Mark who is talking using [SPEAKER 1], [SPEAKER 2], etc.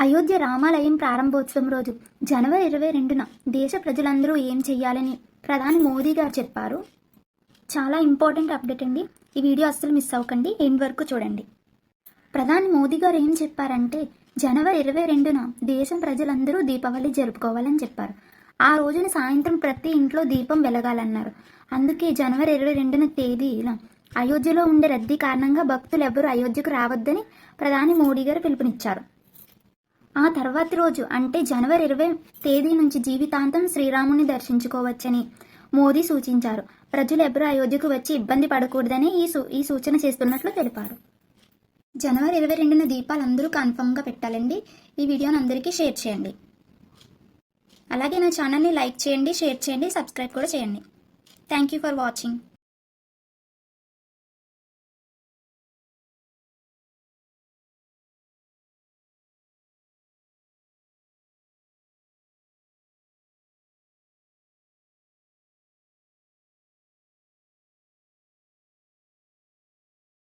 [SPEAKER 1] అయోధ్య రామాలయం ప్రారంభోత్సవం రోజు జనవరి 22న దేశ ప్రజలందరూ ఏం చెయ్యాలని ప్రధాని మోదీ గారు చెప్పారు. చాలా ఇంపార్టెంట్ అప్డేట్ అండి. ఈ వీడియో అస్సలు మిస్ అవ్వకండి, ఎండ్ వరకు చూడండి. ప్రధాని మోదీ గారు ఏం చెప్పారంటే జనవరి 22న దేశం ప్రజలందరూ దీపావళి జరుపుకోవాలని చెప్పారు. ఆ రోజున సాయంత్రం ప్రతి ఇంట్లో దీపం వెలగాలన్నారు. అందుకే జనవరి 22న తేదీన అయోధ్యలో ఉండే రద్దీ కారణంగా భక్తులు ఎవరూ అయోధ్యకు రావద్దని ప్రధాని మోడీ గారు పిలుపునిచ్చారు. ఆ తర్వాతి రోజు అంటే జనవరి 20 తేదీ నుంచి జీవితాంతం శ్రీరాముని దర్శించుకోవచ్చని మోదీ సూచించారు. ప్రజలు ఎవరూ అయోధ్యకు వచ్చి ఇబ్బంది పడకూడదని ఈ సూచన చేస్తున్నట్లు తెలిపారు. జనవరి 22న దీపాలు అందరూ కన్ఫర్మ్గా పెట్టాలండి. ఈ వీడియోని అందరికీ షేర్ చేయండి. అలాగే నా ఛానల్ని లైక్ చేయండి, షేర్ చేయండి, సబ్స్క్రైబ్ కూడా చేయండి. Thank you for watching.